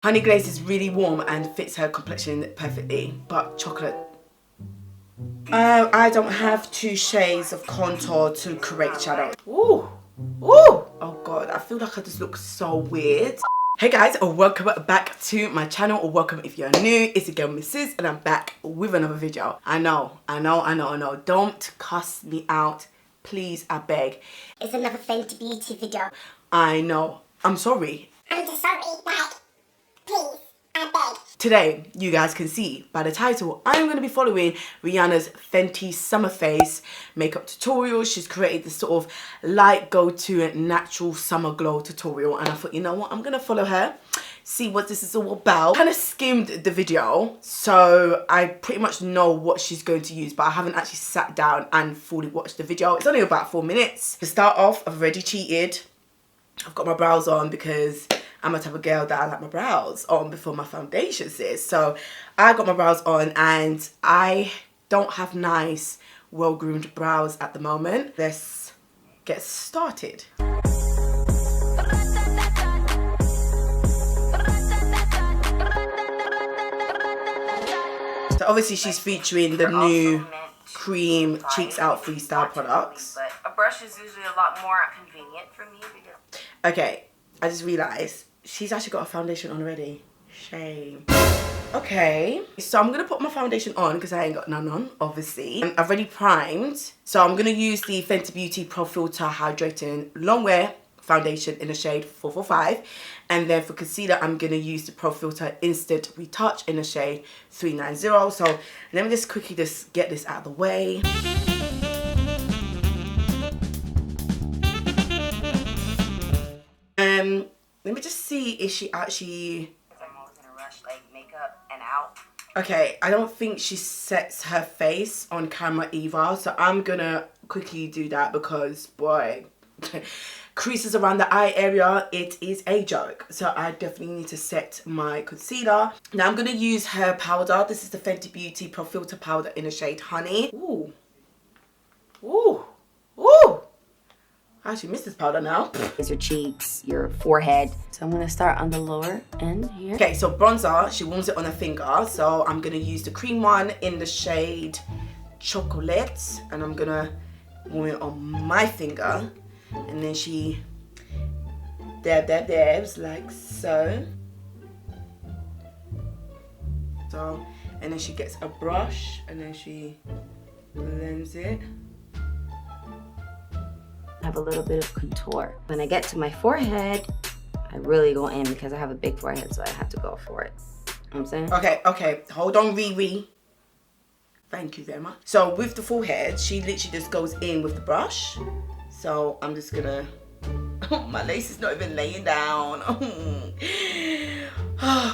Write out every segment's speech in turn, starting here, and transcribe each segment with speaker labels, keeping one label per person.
Speaker 1: Honey glaze is really warm and fits her complexion perfectly, but chocolate. I don't have 2 shades of contour to correct shadow. Ooh, ooh. Oh God, I feel like I just look so weird. Hey guys, welcome back to my channel, or welcome if you're new. It's your girl Miss Sydz, and I'm back with another video. I know. Don't cuss me out, please, I beg.
Speaker 2: It's another Fenty beauty video.
Speaker 1: I know. I'm sorry.
Speaker 2: I'm just sorry, like, please, I beg.
Speaker 1: Today, you guys can see by the title, I'm going to be following Rihanna's Fenty Summer Face makeup tutorial. She's created this sort of light go-to natural summer glow tutorial, and I thought, you know what, I'm going to follow her, see what this is all about. I kind of skimmed the video, so I pretty much know what she's going to use, but I haven't actually sat down and fully watched the video. It's only about 4 minutes. To start off, I've already cheated. I've got my brows on because I'm a type of girl that I like my brows on before my foundation, sis. So I got my brows on, and I don't have nice, well-groomed brows at the moment. Let's get started. So obviously she's featuring the new Cream Cheeks Out Freestyle products.
Speaker 3: But a brush is usually a lot more convenient for me because...
Speaker 1: Okay, I just realised she's actually got a foundation on already. Shame. Okay, so I'm going to put my foundation on because I ain't got none on, obviously. I've already primed. So I'm going to use the Fenty Beauty Pro Filter Hydrating Longwear foundation in the shade 445. And then for concealer, I'm going to use the Pro Filter Instant Retouch in the shade 390. So let me just quickly just get this out of the way. Let me just see if she actually...
Speaker 3: I'm always in a rush, like makeup and out.
Speaker 1: Okay, I don't think she sets her face on camera either, so I'm gonna quickly do that because, boy, creases around the eye area, it is a joke. So I definitely need to set my concealer. Now I'm gonna use her powder. This is the Fenty Beauty Pro Filter powder in the shade Honey. Ooh. Ooh. Ooh. I actually missed this powder now.
Speaker 4: Is your cheeks, your forehead. So I'm gonna start on the lower end here.
Speaker 1: Okay, so bronzer, she warms it on her finger. So I'm gonna use the cream one in the shade Chocolate, and I'm gonna warm it on my finger. And then she dabs like so. So, and then she gets a brush and then she blends it.
Speaker 4: Have a little bit of contour. When I get to my forehead, I really go in because I have a big forehead, so I have to go for it. You know what I'm saying?
Speaker 1: Okay, hold on, Riri. Thank you very much. So with the full-head, she literally just goes in with the brush. So I'm just gonna, oh, my lace is not even laying down.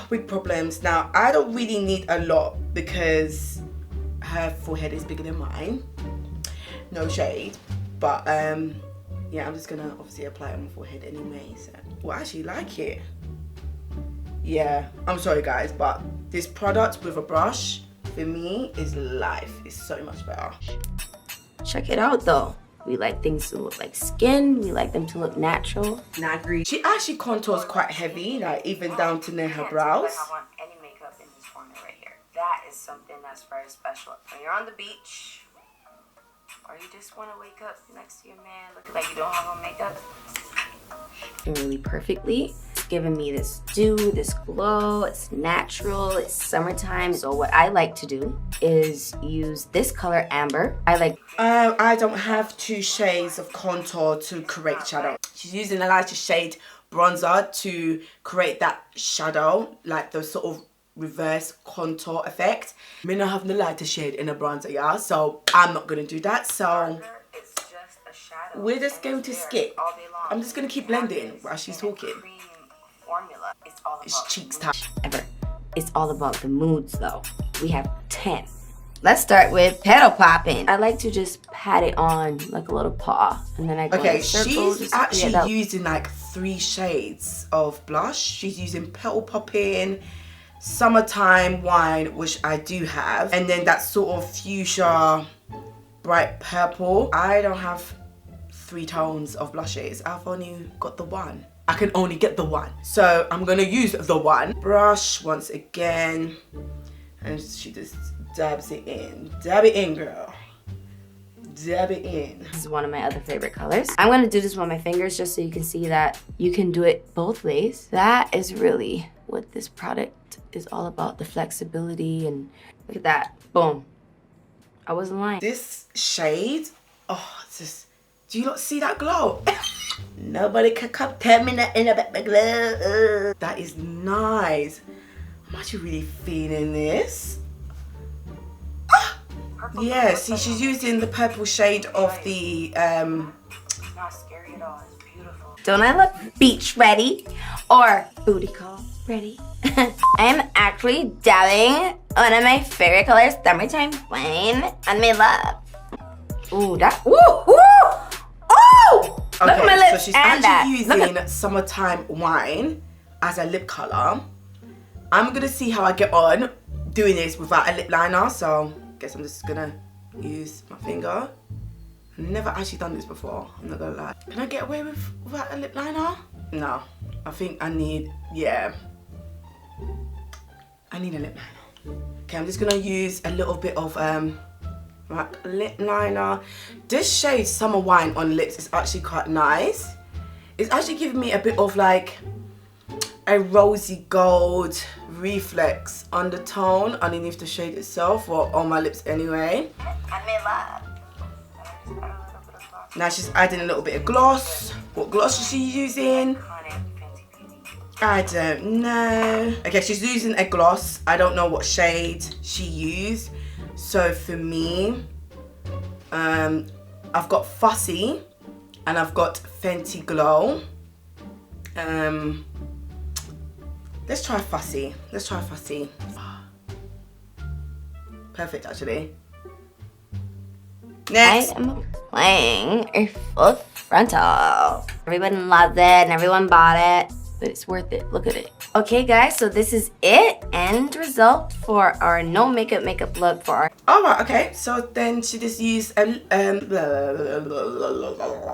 Speaker 1: Big problems. Now, I don't really need a lot because her forehead is bigger than mine. No shade, but yeah, I'm just gonna obviously apply it on my forehead anyway. So, well, I actually like it. Yeah, I'm sorry guys, but this product with a brush for me is life. It's so much better.
Speaker 4: Check it out though. We like things to look like skin. We like them to look natural.
Speaker 1: And I agree. She actually contours quite heavy, like even down to near her brows.
Speaker 3: I have on any makeup in this formula right here. That is something that's very special. When you're on the beach, or you just want to wake up next to your man looking like you don't have on makeup.
Speaker 4: Really perfectly. It's giving me this dew, this glow. It's natural. It's summertime. So what I like to do is use this color, Amber.
Speaker 1: I don't have 2 shades of contour to correct shadow. She's using a lighter shade bronzer to create that shadow, like the sort of reverse contour effect. I mean, I have the lighter shade in a bronzer, yeah, so I'm not gonna do that. So
Speaker 3: It's just a shadow.
Speaker 1: we're just going to skip. I'm just gonna keep blending while she's talking.
Speaker 3: Cream formula. It's all about
Speaker 1: It's cheeks time.
Speaker 4: Ever. It's all about the moods though. We have 10. Let's start with petal popping. I like to just pat it on like a little paw, and then I go in a circle.
Speaker 1: She's actually using like 3 shades of blush. She's using Petal Popping, Summertime Wine, which I do have, and then that sort of fuchsia bright purple. I don't have 3 tones of blushes. I've only got the one. I can only get the one. So I'm gonna use the one. Brush once again. And she just dabs it in. Dab it in, girl. Dab it in.
Speaker 4: This is one of my other favorite colors. I'm gonna do this with my fingers just so you can see that you can do it both ways. That is really what this product is all about, the flexibility, and look at that, boom. I wasn't lying.
Speaker 1: This shade, oh, it's just, do you not see that glow? Nobody can come tell me nothing about the glow. That is nice. I'm actually really feeling this. Yeah, see, she's using the purple shade of the
Speaker 3: It's not scary at all. It's beautiful.
Speaker 4: Don't I look beach ready or booty call ready? I am actually dabbing one of my favorite colors, Summertime Flame, on my lip. Ooh, that, ooh, ooh, ooh! Look at my lips,
Speaker 1: so she's
Speaker 4: and
Speaker 1: actually
Speaker 4: that.
Speaker 1: using Summertime Wine as a lip color. I'm gonna see how I get on doing this without a lip liner, so I guess I'm just gonna use my finger. I've never actually done this before, I'm not gonna lie. Can I get away without a lip liner? No, I think I need, yeah. I need a lip liner. Okay, I'm just gonna use a little bit of like lip liner. This shade Summer Wine on lips is actually quite nice. It's actually giving me a bit of like a rosy gold reflex undertone underneath the shade itself, or on my lips anyway. Now she's adding a little bit of gloss. What gloss is she using? I don't know. Okay, she's using a gloss. I don't know what shade she used. So for me, I've got Fussy and I've got Fenty Glow. Let's try Fussy. Let's try Fussy. Perfect, actually. Next.
Speaker 4: I am applying a full frontal. Everyone loves it and everyone bought it, but it's worth it. Look at it. Okay, guys, so this is it. End result for our no makeup look for our...
Speaker 1: Alright, okay. So then she just used so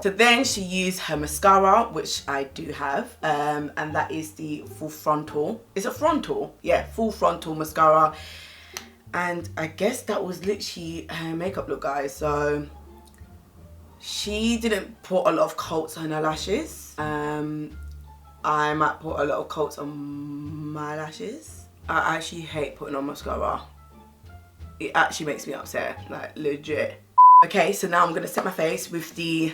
Speaker 1: then she used her mascara, which I do have, and that is the full frontal. Is it frontal? Yeah, full frontal mascara. And I guess that was literally her makeup look, guys. So she didn't put a lot of coats on her lashes. I might put a lot of coats on my lashes. I actually hate putting on mascara. It actually makes me upset, like legit. Okay, so now I'm gonna set my face with the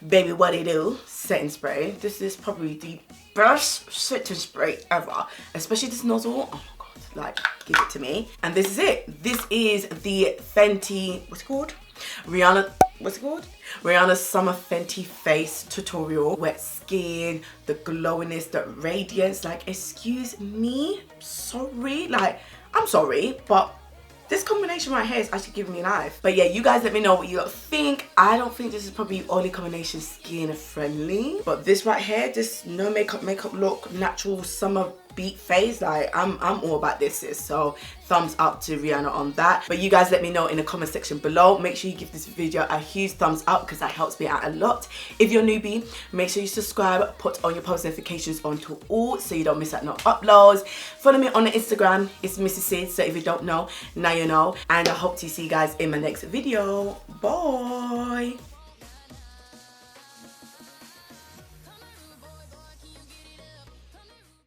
Speaker 1: Baby What It Do setting spray. This is probably the best setting spray ever, especially this nozzle. Oh my god, like give it to me. And this is it. This is the Fenty, what's it called? Rihanna's Summer Fenty Face Tutorial. Wet skin, the glowiness, the radiance. Like, excuse me, sorry, like, I'm sorry, but this combination right here is actually giving me life. But yeah, you guys let me know what you think. I don't think this is probably only combination skin friendly, but this right here, this no makeup look, natural summer beat face, like I'm all about this, sis. So thumbs up to Rihanna on that. But you guys let me know in the comment section below. Make sure you give this video a huge thumbs up because that helps me out a lot. If you're a newbie, make sure you subscribe, put on your post notifications on to all so you don't miss out no uploads. Follow me on the Instagram, it's Mrs. Sydz, so if you don't know, now you know. And I hope to see you guys in my next video. Bye.